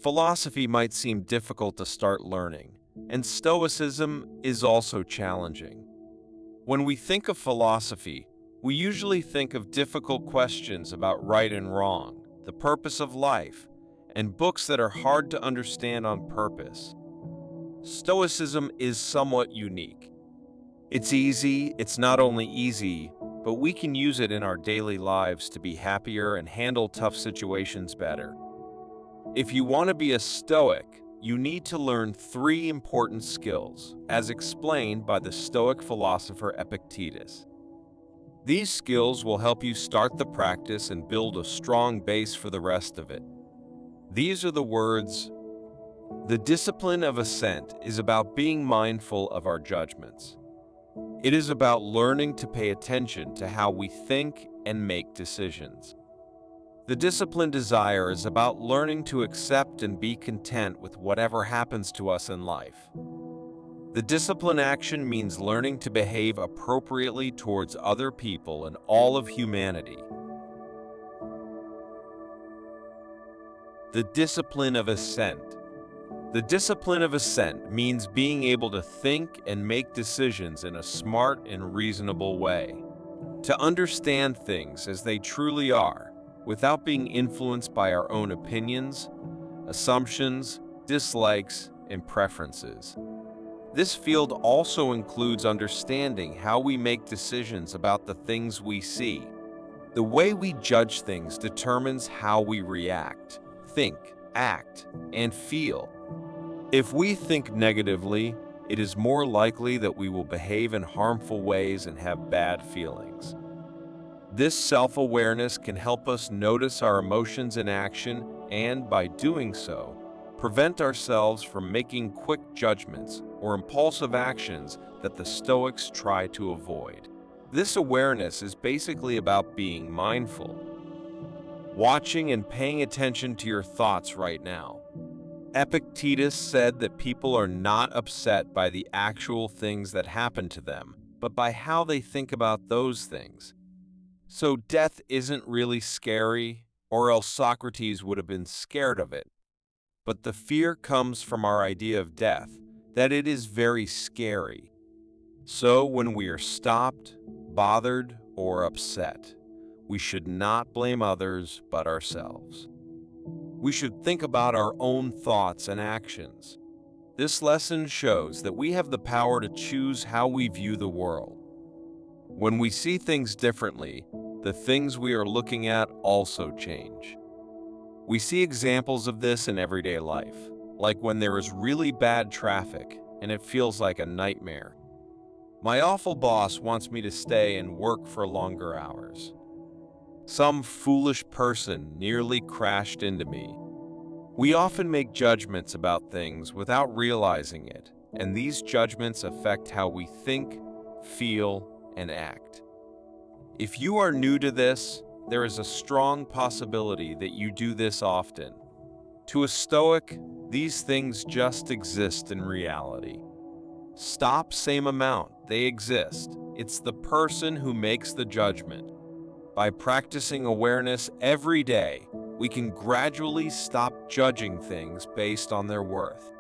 Philosophy might seem difficult to start learning, and Stoicism is also challenging. When we think of philosophy, we usually think of difficult questions about right and wrong, the purpose of life, and books that are hard to understand on purpose. Stoicism is somewhat unique. It's not only easy, but we can use it in our daily lives to be happier and handle tough situations better. If you want to be a Stoic, you need to learn three important skills, as explained by the Stoic philosopher Epictetus. These skills will help you start the practice and build a strong base for the rest of it. These are the words: the discipline of assent is about being mindful of our judgments. It is about learning to pay attention to how we think and make decisions. The discipline desire is about learning to accept and be content with whatever happens to us in life. The discipline action means learning to behave appropriately towards other people and all of humanity. The discipline of assent. The discipline of assent means being able to think and make decisions in a smart and reasonable way, to understand things as they truly are, without being influenced by our own opinions, assumptions, dislikes, and preferences. This field also includes understanding how we make decisions about the things we see. The way we judge things determines how we react, think, act, and feel. If we think negatively, it is more likely that we will behave in harmful ways and have bad feelings. This self-awareness can help us notice our emotions in action and, by doing so, prevent ourselves from making quick judgments or impulsive actions that the Stoics try to avoid. This awareness is basically about being mindful, watching and paying attention to your thoughts right now. Epictetus said that people are not upset by the actual things that happen to them, but by how they think about those things. So death isn't really scary, or else Socrates would have been scared of it. But the fear comes from our idea of death, that it is very scary. So when we are stopped, bothered, or upset, we should not blame others but ourselves. We should think about our own thoughts and actions. This lesson shows that we have the power to choose how we view the world. When we see things differently, the things we are looking at also change. We see examples of this in everyday life, like when there is really bad traffic and it feels like a nightmare. My awful boss wants me to stay and work for longer hours. Some foolish person nearly crashed into me. We often make judgments about things without realizing it, and these judgments affect how we think, feel, and act. If you are new to this, there is a strong possibility that you do this often. To a Stoic, these things just exist in reality. Stop same amount, they exist. It's the person who makes the judgment. By practicing awareness every day, we can gradually stop judging things based on their worth.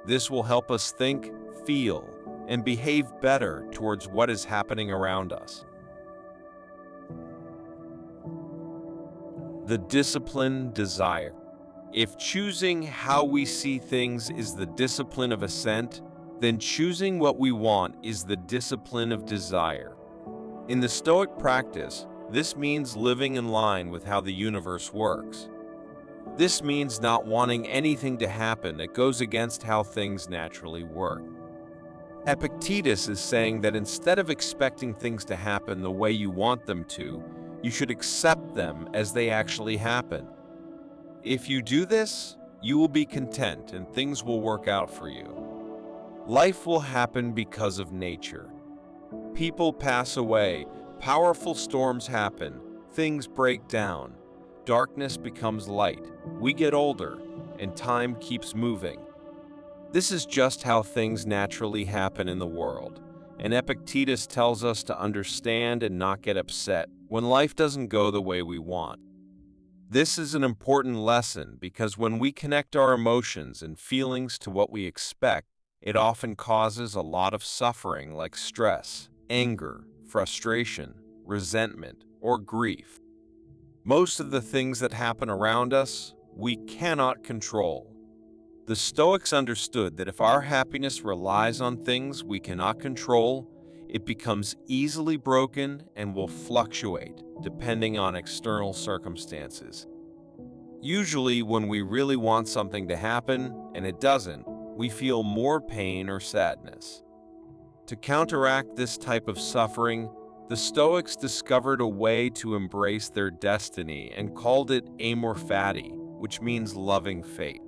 This will help us think, feel, and behave better towards what is happening around us. The discipline desire. If choosing how we see things is the discipline of assent, then choosing what we want is the discipline of desire. In the Stoic practice, this means living in line with how the universe works. This means not wanting anything to happen that goes against how things naturally work. Epictetus is saying that instead of expecting things to happen the way you want them to, you should accept them as they actually happen. If you do this, you will be content and things will work out for you. Life will happen because of nature. People pass away, powerful storms happen, things break down, darkness becomes light, we get older, and time keeps moving. This is just how things naturally happen in the world, and Epictetus tells us to understand and not get upset when life doesn't go the way we want. This is an important lesson because when we connect our emotions and feelings to what we expect, it often causes a lot of suffering like stress, anger, frustration, resentment, or grief. Most of the things that happen around us, we cannot control. The Stoics understood that if our happiness relies on things we cannot control, it becomes easily broken and will fluctuate depending on external circumstances. Usually, when we really want something to happen and it doesn't, we feel more pain or sadness. To counteract this type of suffering, the Stoics discovered a way to embrace their destiny and called it amor fati, which means loving fate.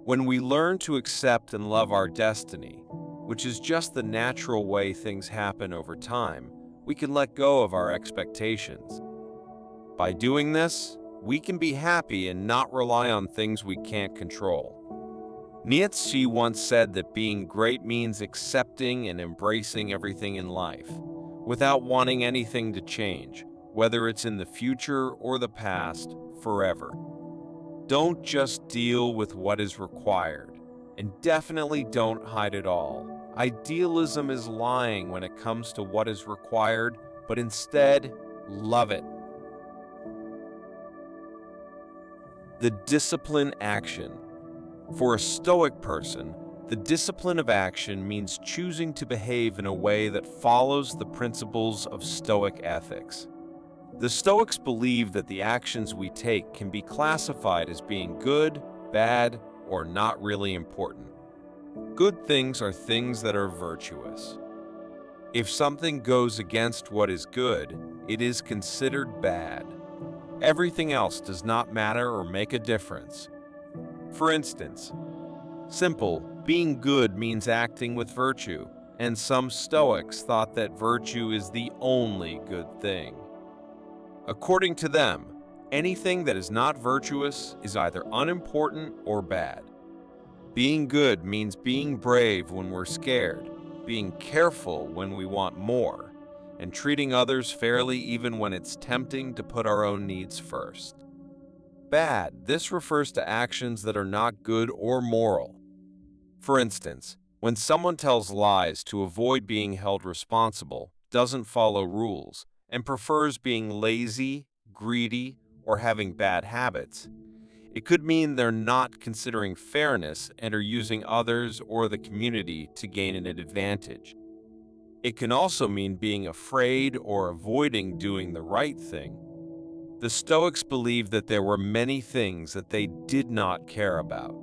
When we learn to accept and love our destiny, which is just the natural way things happen over time, we can let go of our expectations. By doing this, we can be happy and not rely on things we can't control. Nietzsche once said that being great means accepting and embracing everything in life, without wanting anything to change, whether it's in the future or the past, forever. Don't just deal with what is required, and definitely don't hide it all. Idealism is lying when it comes to what is required, but instead, love it. The discipline action. For a Stoic person, the discipline of action means choosing to behave in a way that follows the principles of Stoic ethics. The Stoics believe that the actions we take can be classified as being good, bad, or not really important. Good things are things that are virtuous. If something goes against what is good, it is considered bad. Everything else does not matter or make a difference. For instance, simple, being good means acting with virtue, and some Stoics thought that virtue is the only good thing. According to them, anything that is not virtuous is either unimportant or bad. Being good means being brave when we're scared, being careful when we want more, and treating others fairly even when it's tempting to put our own needs first. Bad, this refers to actions that are not good or moral. For instance, when someone tells lies to avoid being held responsible, doesn't follow rules, and prefers being lazy, greedy, or having bad habits, it could mean they're not considering fairness and are using others or the community to gain an advantage. It can also mean being afraid or avoiding doing the right thing. The Stoics believed that there were many things that they did not care about.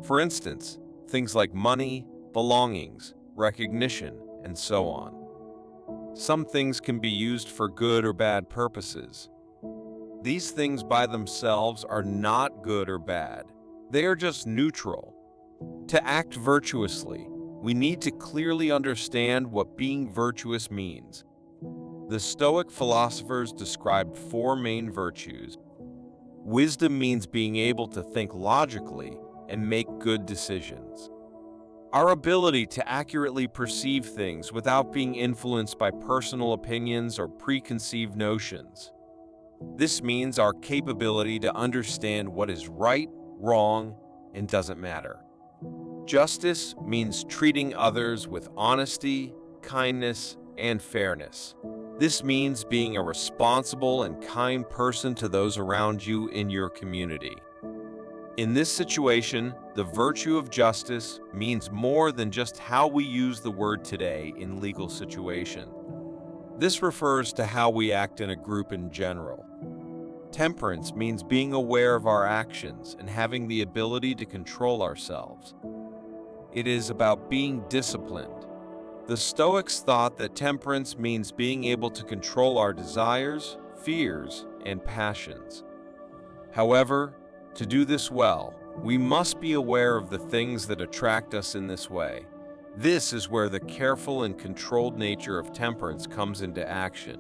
For instance, things like money, belongings, recognition, and so on. Some things can be used for good or bad purposes. These things by themselves are not good or bad. They are just neutral. To act virtuously, we need to clearly understand what being virtuous means. The Stoic philosophers described four main virtues. Wisdom means being able to think logically and make good decisions. Our ability to accurately perceive things without being influenced by personal opinions or preconceived notions. This means our capability to understand what is right, wrong, and doesn't matter. Justice means treating others with honesty, kindness, and fairness. This means being a responsible and kind person to those around you in your community. In this situation, the virtue of justice means more than just how we use the word today in legal situations. This refers to how we act in a group in general. Temperance means being aware of our actions and having the ability to control ourselves. It is about being disciplined. The Stoics thought that temperance means being able to control our desires, fears, and passions. However, to do this well, we must be aware of the things that attract us in this way. This is where the careful and controlled nature of temperance comes into action.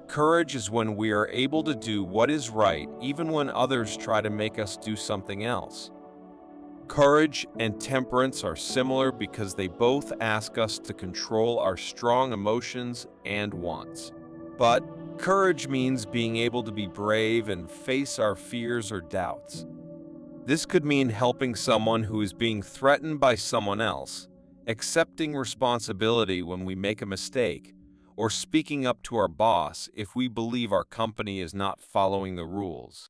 Courage is when we are able to do what is right even when others try to make us do something else. Courage and temperance are similar because they both ask us to control our strong emotions and wants. But Courage means being able to be brave and face our fears or doubts. This could mean helping someone who is being threatened by someone else, accepting responsibility when we make a mistake, or speaking up to our boss if we believe our company is not following the rules.